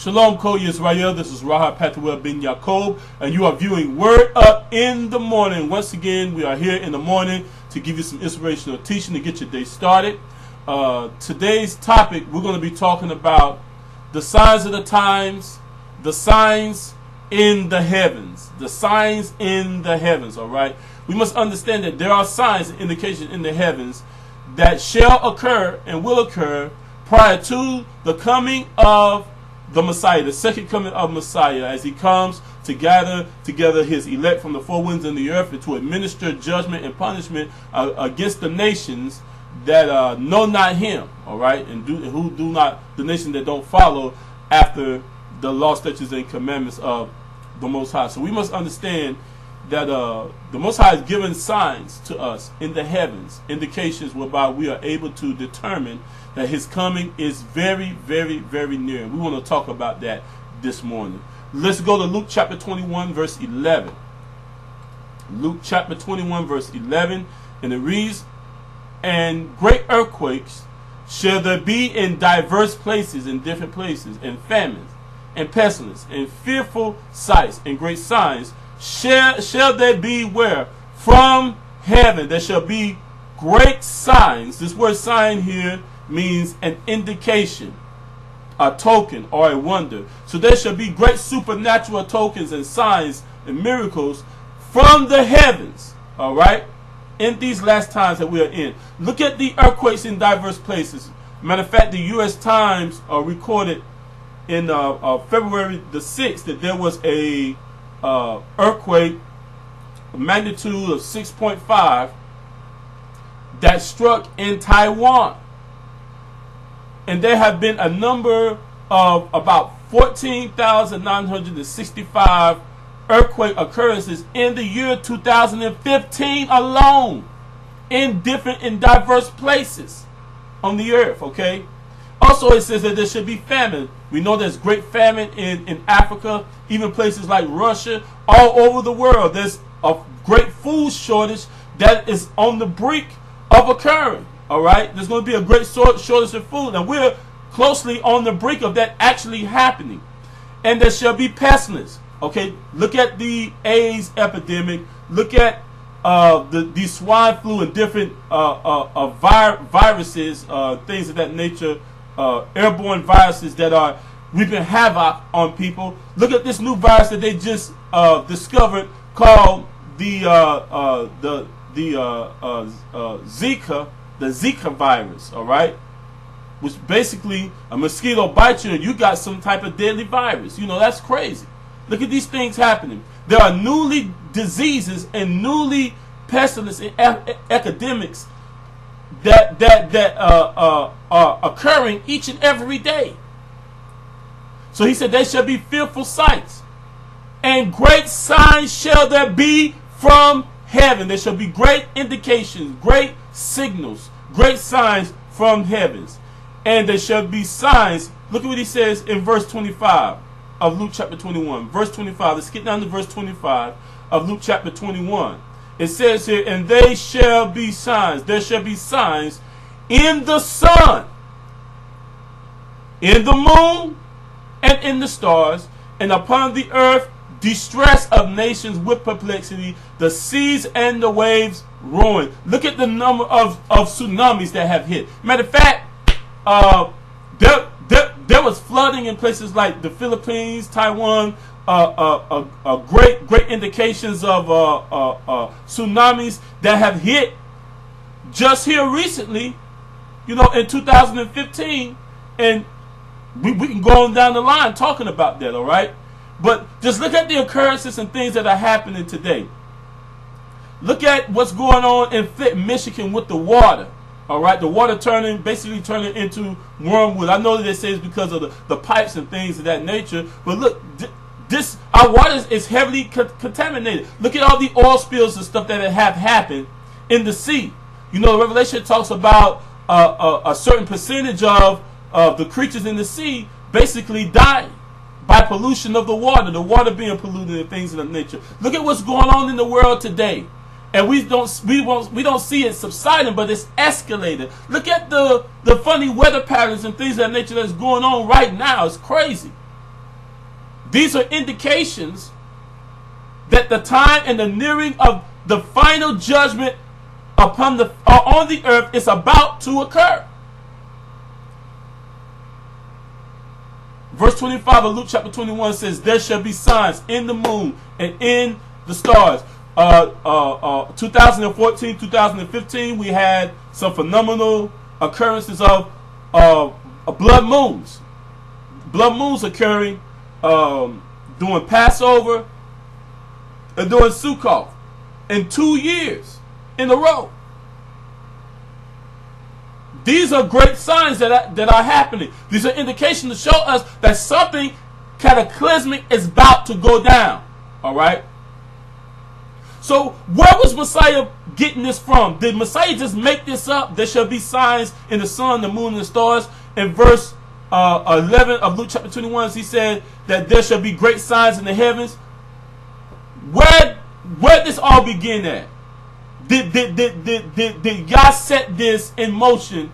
Shalom, Ko Yisrael. This is Rahab Patuel bin Yaakov, and you are viewing Word Up in the Morning. Once again, we are here in the morning to give you some inspirational teaching to get your day started. Today's topic, we're going to be talking about the signs of the times, the signs in the heavens. The signs in the heavens, all right? We must understand that there are signs and indications in the heavens that shall occur and will occur prior to the coming of the Messiah, the second coming of Messiah, as he comes to gather together his elect from the four winds of the earth and to administer judgment and punishment against the nations that know not him, all right, and who do not, the nations that don't follow after the law, statutes, and commandments of the Most High. So we must understand that the Most High has given signs to us in the heavens, indications whereby we are able to determine that his coming is very, very, very near. We want to talk about that this morning. Let's go to Luke chapter 21, verse 11. Luke chapter 21, verse 11, and it reads, "And great earthquakes shall there be in diverse places, in different places, and famines, and pestilence, and fearful sights, and great signs shall there be where? From heaven." There shall be great signs. This word sign here means an indication, a token, or a wonder. So there shall be great supernatural tokens and signs and miracles from the heavens, all right, in these last times that we are in. Look at the earthquakes in diverse places. Matter of fact, the U.S. Times recorded in February the 6th that there was a earthquake, a magnitude of 6.5, that struck in Taiwan. And there have been a number of about 14,965 earthquake occurrences in the year 2015 alone, in diverse places on the earth, okay? Also, it says that there should be famine. We know there's great famine in Africa, even places like Russia, all over the world. There's a great food shortage that is on the brink of occurring. All right, there's going to be a great shortage of food, and we're closely on the brink of that actually happening. And there shall be pestilence. Okay, look at the AIDS epidemic. Look at the swine flu and different viruses, things of that nature, airborne viruses that are wreaking havoc on people. Look at this new virus that they just discovered called the Zika. The Zika virus, all right, which basically a mosquito bites you and you got some type of deadly virus. You know, that's crazy. Look at these things happening. There are newly diseases and newly pestilence and epidemics that are occurring each and every day. So he said, "There shall be fearful sights, and great signs shall there be from heaven." There shall be great indications, great signals, great signs from heavens. And there shall be signs. Look at what he says in verse 25 of Luke chapter 21. Verse 25. Let's get down to verse 25 of Luke chapter 21. It says here, "And they shall be signs." There shall be signs in the sun, in the moon, and in the stars, and upon the earth distress of nations with perplexity, the seas and the waves roaring. Look at the number of tsunamis that have hit. Matter of fact, there was flooding in places like the Philippines, Taiwan, great indications of tsunamis that have hit just here recently, you know, in 2015, and we can go on down the line talking about that, all right? But just look at the occurrences and things that are happening today. Look at what's going on in Flint, Michigan with the water. All right, the water basically turning into wormwood. I know that they say it's because of the pipes and things of that nature. But look, our water is heavily contaminated. Look at all the oil spills and stuff that have happened in the sea. You know, Revelation talks about a certain percentage of the creatures in the sea basically dying by pollution of the water being polluted and things of that nature. Look at what's going on in the world today. And we don't see it subsiding, but it's escalated. Look at the funny weather patterns and things of that nature that's going on right now. It's crazy. These are indications that the time and the nearing of the final judgment upon on the earth is about to occur. Verse 25 of Luke chapter 21 says, there shall be signs in the moon and in the stars. 2014, 2015, we had some phenomenal occurrences of blood moons. Blood moons occurring during Passover and during Sukkot in 2 years in a row. These are great signs that are happening. These are indications to show us that something cataclysmic is about to go down. All right. So where was Messiah getting this from? Did Messiah just make this up? There shall be signs in the sun, the moon, and the stars. In verse 11 of Luke chapter 21, he said that there shall be great signs in the heavens. Where did this all begin at? Did God set this in motion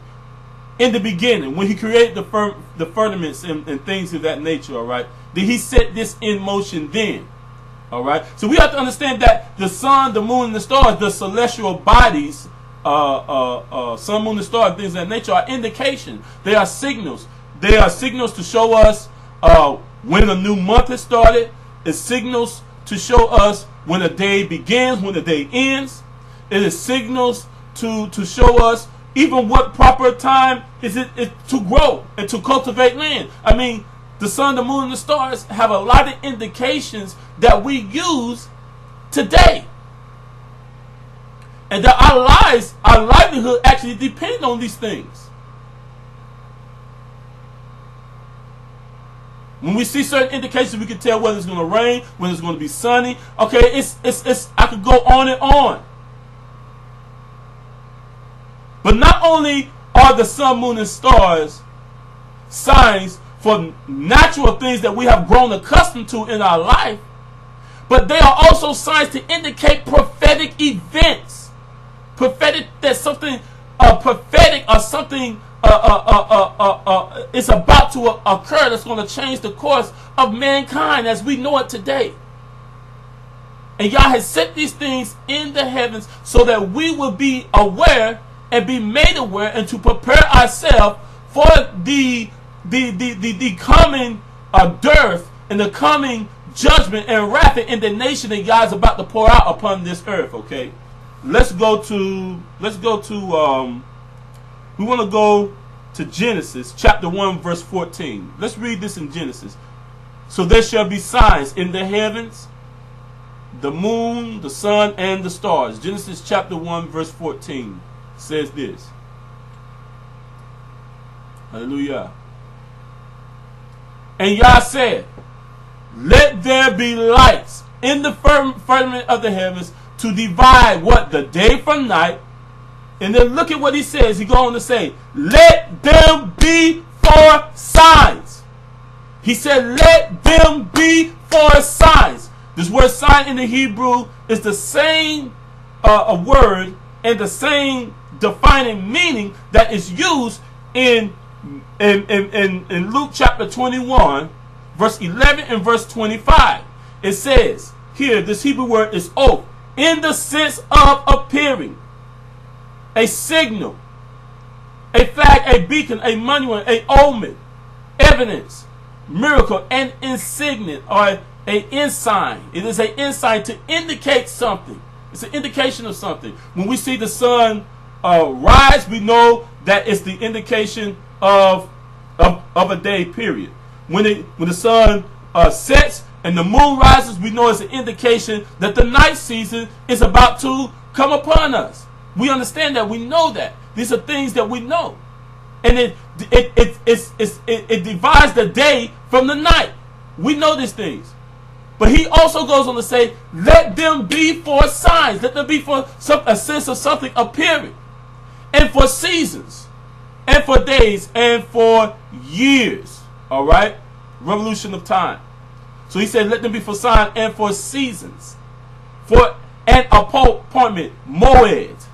in the beginning when he created the firmaments and things of that nature? All right. Did he set this in motion then? All right. So we have to understand that the sun, the moon, and the stars, the celestial bodies, sun, moon, and stars, things of that nature, are indications. They are signals. They are signals to show us when a new month has started. It's signals to show us when a day begins, when the day ends. It is signals to show us even what proper time is it to grow and to cultivate land. I mean, the sun, the moon, and the stars have a lot of indications that we use today. And that our lives, our livelihood actually depend on these things. When we see certain indications, we can tell whether it's going to rain, whether it's going to be sunny. Okay, it's I could go on and on. But not only are the sun, moon, and stars signs for natural things that we have grown accustomed to in our life, but they are also signs to indicate prophetic events. Prophetic, that something prophetic or something is about to occur that's going to change the course of mankind as we know it today. And Yah has set these things in the heavens so that we will be aware and be made aware and to prepare ourselves for the coming dearth and the coming judgment and wrath and indignation that God is about to pour out upon this earth. Okay, let's go to we want to go to Genesis chapter 1 verse 14. Let's read this in Genesis. So there shall be signs in the heavens, the moon, the sun, and the stars. Genesis chapter 1 verse 14 says this. Hallelujah. And Yah said, let there be lights in the firmament of the heavens to divide what? The day from night. And then look at what he says. He goes on to say, let them be for signs. He said, let them be for signs. This word sign in the Hebrew is the same word and the same defining meaning that is used in Luke chapter 21 verse 11 and verse 25. It says here, this Hebrew word is oath, in the sense of appearing, a signal, a flag, a beacon, a monument, a omen, evidence, miracle, an insignia, or an ensign. It is an ensign to indicate something. It's an indication of something. When we see the sun rise, we know that it's the indication of a day, period. When the sun sets and the moon rises, we know it's an indication that the night season is about to come upon us. We understand that. We know that. These are things that we know. And it divides the day from the night. We know these things. But he also goes on to say, let them be for signs. Let them be for a sense of something appearing. And for seasons. And for days. And for years. All right? Revolution of time. So he said, let them be for signs and for seasons. For an appointment. Moed.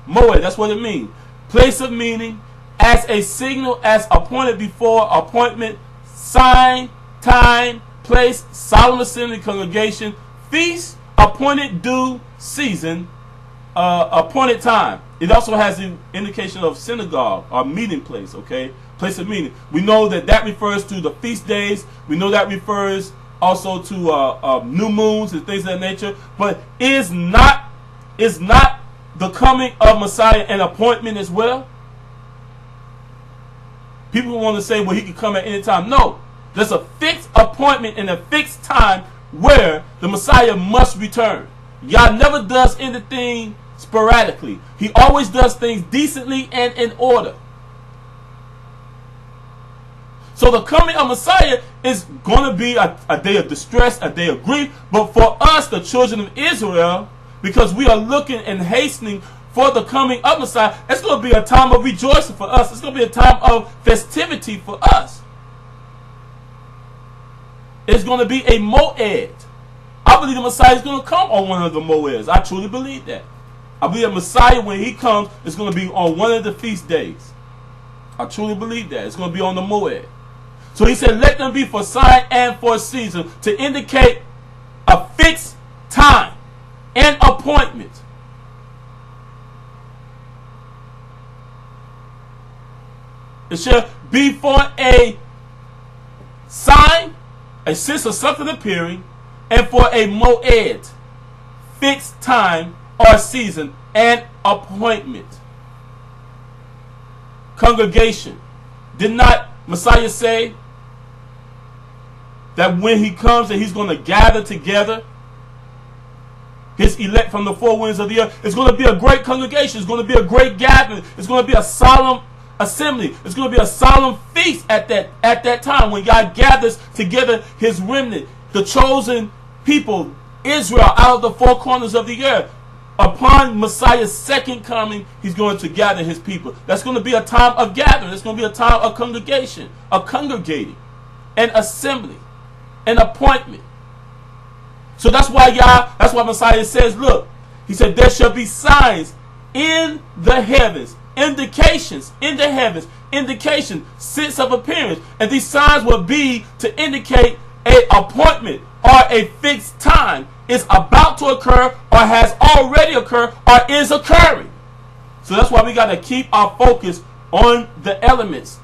Moed, that's what it means. Place of meaning. As a signal, as appointed before, appointment, sign, time, place, solemn assembly, congregation, feast, appointed due season, appointed time. It also has the indication of synagogue or meeting place, okay? Place of meeting. We know that refers to the feast days. We know that refers also to new moons and things of that nature. But is not the coming of Messiah an appointment as well? People want to say, well, he can come at any time. No. There's a fixed appointment and a fixed time where the Messiah must return. Yah never does anything sporadically. He always does things decently and in order. So the coming of Messiah is going to be a day of distress, a day of grief. But for us, the children of Israel, because we are looking and hastening for the coming of Messiah, it's going to be a time of rejoicing for us. It's going to be a time of festivity for us. It's going to be a moed. I believe the Messiah is going to come on one of the moeds. I truly believe that. I believe the Messiah, when he comes, is going to be on one of the feast days. I truly believe that. It's going to be on the moed. So he said, let them be for sign and for season, to indicate a fixed time and appointment. It shall be for a sign, a sense of something appearing, and for a moed, fixed time or season and appointment. Congregation. Did not Messiah say that when he comes and he's going to gather together his elect from the four winds of the earth? It's going to be a great congregation. It's going to be a great gathering. It's going to be a solemn assembly. It's going to be a solemn feast at that time when God gathers together his remnant, the chosen people, Israel, out of the four corners of the earth. Upon Messiah's second coming, he's going to gather his people. That's going to be a time of gathering. It's going to be a time of congregation, of congregating, an assembly, an appointment. So that's why Messiah says, look, he said, there shall be signs in the heavens, indications in the heavens, indication, sense of appearance. And these signs will be to indicate an appointment or a fixed time is about to occur or has already occurred or is occurring. So that's why we got to keep our focus on the elements,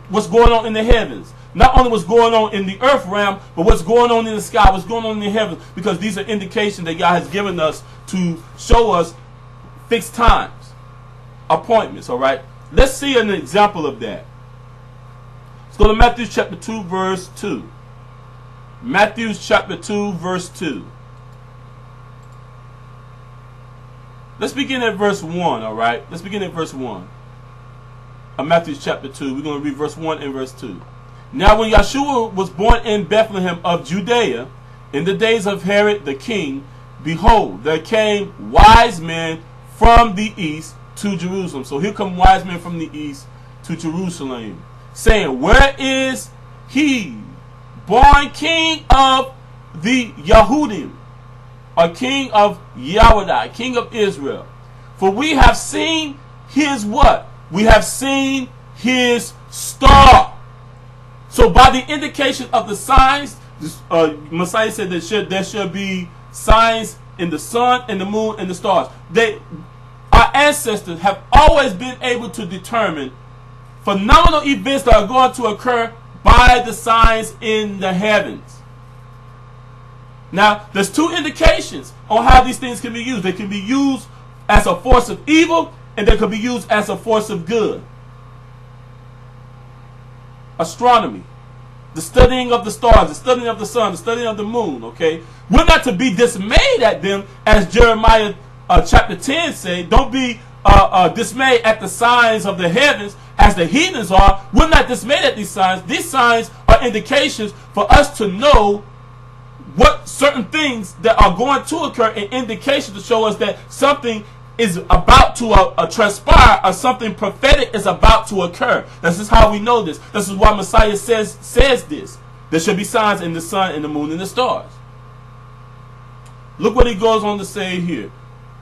what's going on in the heavens. Not only what's going on in the earth realm, but what's going on in the sky, what's going on in the heavens, because these are indications that God has given us to show us fixed times, appointments, all right? Let's see an example of that. Let's go to Matthew chapter 2, verse 2. Matthew chapter 2, verse 2. Let's begin at verse 1, all right? Let's begin at verse 1 of Matthew chapter 2. We're going to read verse 1 and verse 2. Now when Yeshua was born in Bethlehem of Judea, in the days of Herod the king, behold, there came wise men from the east to Jerusalem. So here come wise men from the east to Jerusalem, saying, where is he born king of the Yehudim, or king of Yahudah, king of Israel? For we have seen his what? We have seen his star. So by the indication of the signs, Messiah said that there should be signs in the sun and the moon and the stars. Our ancestors have always been able to determine phenomenal events that are going to occur by the signs in the heavens. Now, there's two indications on how these things can be used. They can be used as a force of evil, and they can be used as a force of good. Astronomy, the studying of the stars, the studying of the sun, the studying of the moon, okay? We're not to be dismayed at them, as Jeremiah chapter 10 say. Don't be dismayed at the signs of the heavens as the heathens are. We're not dismayed at these signs. These signs are indications for us to know what certain things that are going to occur, and indications to show us that something is about to transpire, or something prophetic is about to occur. This is how we know this. This is why Messiah says this. There should be signs in the sun and the moon and the stars. Look what he goes on to say here.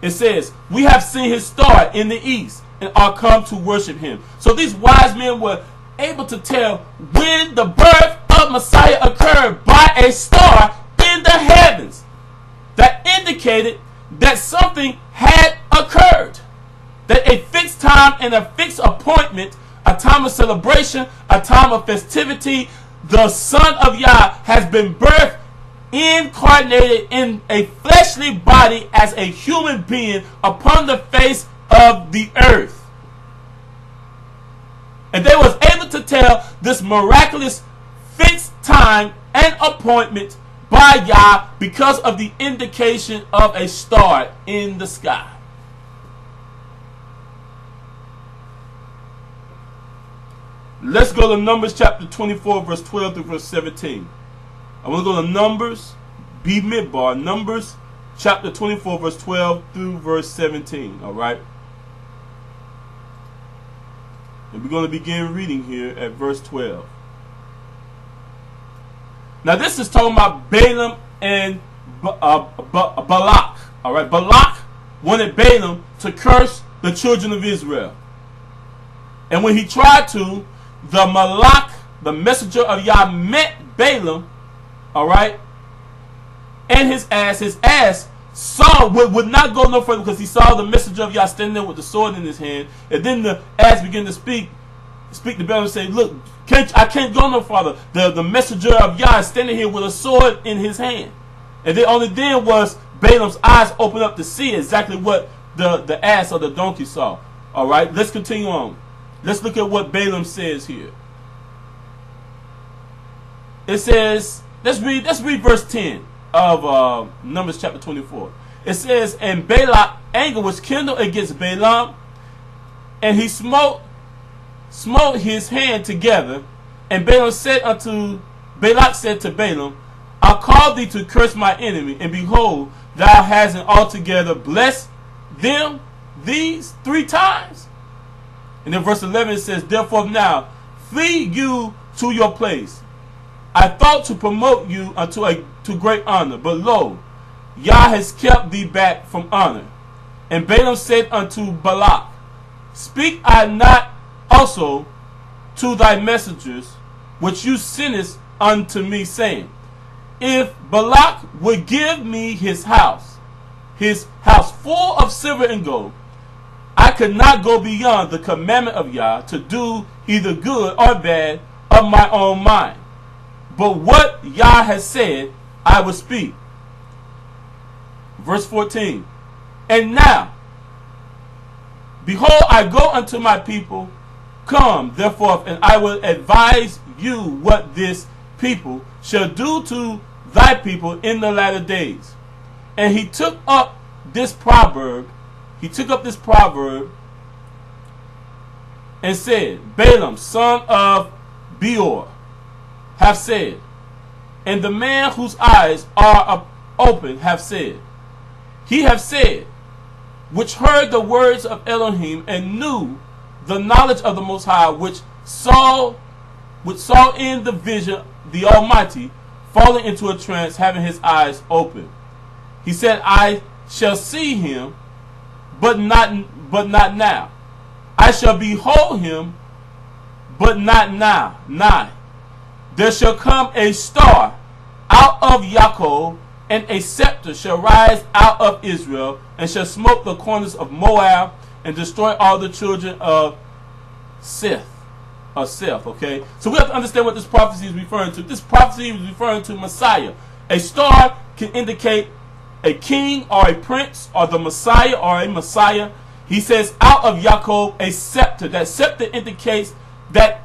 It says, we have seen his star in the east and are come to worship him. So these wise men were able to tell when the birth of Messiah occurred by a star in the heavens that indicated that something had occurred. That a fixed time and a fixed appointment, a time of celebration, a time of festivity, the Son of Yah has been birthed, incarnated in a fleshly body as a human being upon the face of the earth. And they was able to tell this miraculous fixed time and appointment by Yah because of the indication of a star in the sky. Let's go to Numbers chapter 24, verse 12 through verse 17. I want to go to Numbers, B midbar, Numbers chapter 24, verse 12 through verse 17. All right. And we're going to begin reading here at verse 12. Now this is talking about Balaam and Balak. All right. Balak wanted Balaam to curse the children of Israel. And when he tried to, the Malak, the messenger of Yah, met Balaam, all right, and his ass saw, would not go no further because he saw the messenger of Yah standing there with the sword in his hand. And then the ass began to speak to Balaam and say, look, I can't go no farther. The messenger of Yah is standing here with a sword in his hand. And then only then was Balaam's eyes opened up to see exactly what the ass or the donkey saw. All right, let's continue on. Let's look at what Balaam says here. It says, let's read verse 10 of Numbers chapter 24. It says, and Balak's anger was kindled against Balaam, and he smote his hand together. And Balak said to Balaam, I called thee to curse my enemy, and behold, thou hast altogether blessed them these 3 times. And in verse 11 it says, therefore now flee you to your place. I thought to promote you to great honor, but lo, Yah has kept thee back from honor. And Balaam said unto Balak, speak I not also to thy messengers, which you sentest unto me, saying, if Balak would give me his house full of silver and gold, I could not go beyond the commandment of Yah to do either good or bad of my own mind. But what Yah has said, I will speak. Verse 14. And now, behold, I go unto my people. Come, therefore, and I will advise you what this people shall do to thy people in the latter days. And he took up this proverb and said, Balaam, son of Beor, have said, and the man whose eyes are open have said, he have said, which heard the words of Elohim and knew the knowledge of the Most High, which saw in the vision the Almighty, falling into a trance, having his eyes open. He said, I shall see him, but not now. I shall behold him, but not now. Nigh. There shall come a star out of Yaakov, and a scepter shall rise out of Israel, and shall smote the corners of Moab, and destroy all the children of Seth. Okay? So we have to understand what this prophecy is referring to. This prophecy is referring to Messiah. A star can indicate a king or a prince or the Messiah or a Messiah. He says out of Yaakov a scepter. That scepter indicates that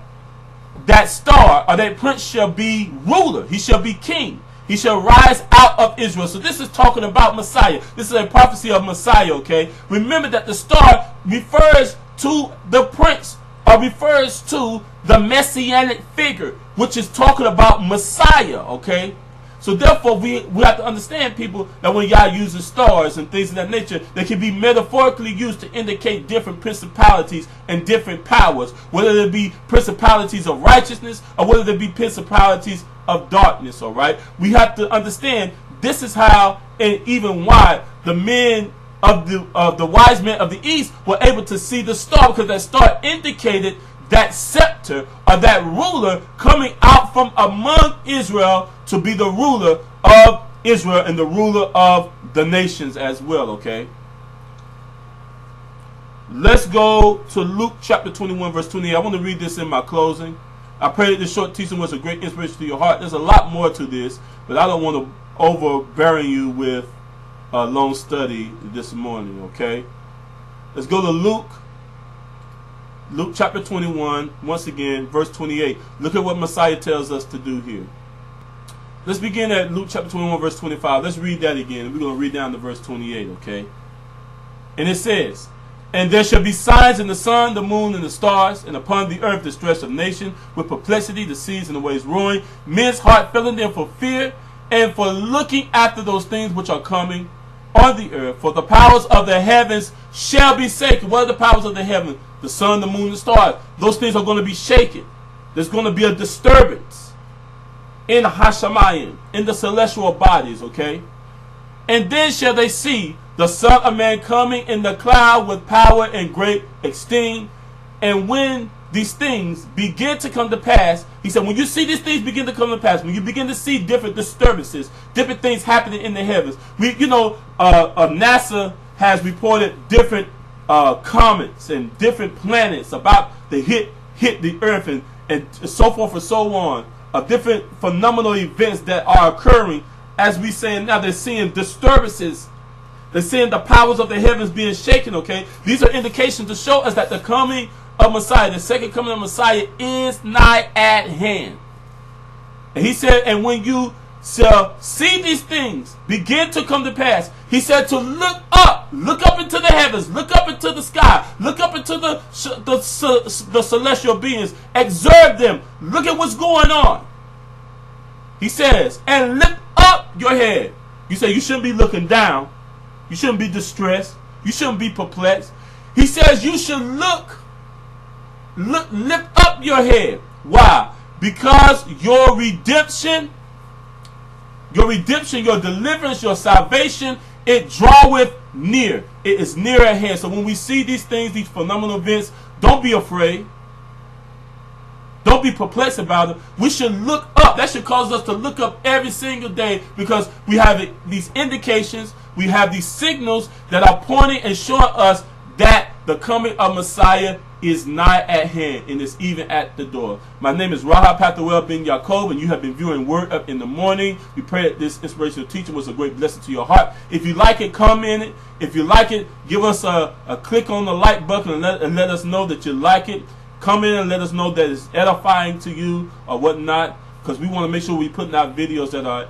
star or that prince shall be ruler. He shall be king. He shall rise out of Israel. So this is talking about Messiah. This is a prophecy of Messiah, okay? Remember that the star refers to the prince or refers to the messianic figure, which is talking about Messiah, okay? So therefore, we have to understand, people, that when Yah uses stars and things of that nature, they can be metaphorically used to indicate different principalities and different powers, whether they be principalities of righteousness or whether they be principalities of darkness, all right? We have to understand this is how and even why the men of the wise men of the east were able to see the star, because that star indicated that scepter or that ruler coming out from among Israel to be the ruler of Israel and the ruler of the nations as well, okay? Let's go to Luke chapter 21, verse 28. I want to read this in my closing. I pray that this short teaching was a great inspiration to your heart. There's a lot more to this, but I don't want to overbearing you with a long study this morning, okay? Let's go to Luke chapter 21, once again, verse 28. Look at what Messiah tells us to do here. Let's begin at Luke chapter 21, verse 25. Let's read that again. We're going to read down to verse 28, okay? And it says, "And there shall be signs in the sun, the moon, and the stars, and upon the earth distress of nation, with perplexity, the seas and the waves roaring, men's heart failing them for fear, and for looking after those things which are coming on the earth. For the powers of the heavens shall be shaken." What are the powers of the heavens? The sun, the moon, and the stars. Those things are going to be shaken. There's going to be a disturbance in Hashemayim, in the celestial bodies, okay? "And then shall they see the Son of Man coming in the cloud with power and great esteem. And when these things begin to come to pass," he said, when you see these things begin to come to pass, when you begin to see different disturbances, different things happening in the heavens. NASA has reported different comets and different planets about to hit the earth and so forth and so on. Different phenomenal events that are occurring. As we saying now, they're seeing disturbances. They're seeing the powers of the heavens being shaken, okay? These are indications to show us that the coming of Messiah, the second coming of Messiah, is nigh at hand. And he said, and when you shall see these things begin to come to pass, he said to look up into the heavens, look up into the sky, look up into the celestial beings, observe them, look at what's going on. He says, and lift up your head. You say you shouldn't be looking down. You shouldn't be distressed. You shouldn't be perplexed. He says you should lift up your head. Why? Because your redemption, your deliverance, your salvation, it draweth near. It is near at hand. So when we see these things, these phenomenal events, don't be afraid. Don't be perplexed about it. We should look up. That should cause us to look up every single day, because we have these indications, we have these signals that are pointing and showing us that the coming of Messiah is nigh at hand and is even at the door. My name is Rahab Pathuel Ben Yaakov, and you have been viewing Word Up in the Morning. We pray that this inspirational teaching was a great blessing to your heart. If you like it, comment it. If you like it, give us a click on the like button and let us know that you like it. Come in and let us know that it's edifying to you or whatnot, because we want to make sure we're putting out videos that are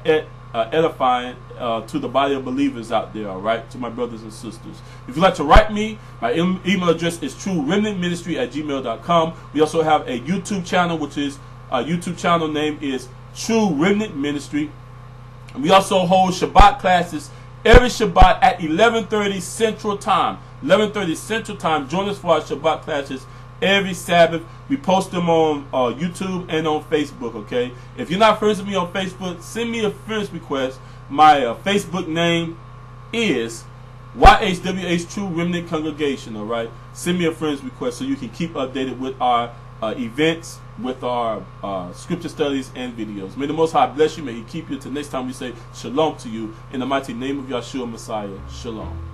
edifying to the body of believers out there, all right, to my brothers and sisters. If you'd like to write me, my email address is trueremnantministry@gmail.com. We also have a YouTube channel, which is YouTube channel name is True Remnant Ministry. And we also hold Shabbat classes every Shabbat at 11:30 Central Time. 11:30 Central Time. Join us for our Shabbat classes every Sabbath. We post them on YouTube and on Facebook, okay? If you're not friends with me on Facebook, send me a friends request. My Facebook name is YHWH True Remnant Congregation, all right? Send me a friends request so you can keep updated with our events, with our scripture studies and videos. May the Most High bless you. May He keep you. Till next time we say shalom to you. In the mighty name of Yahshua Messiah, shalom.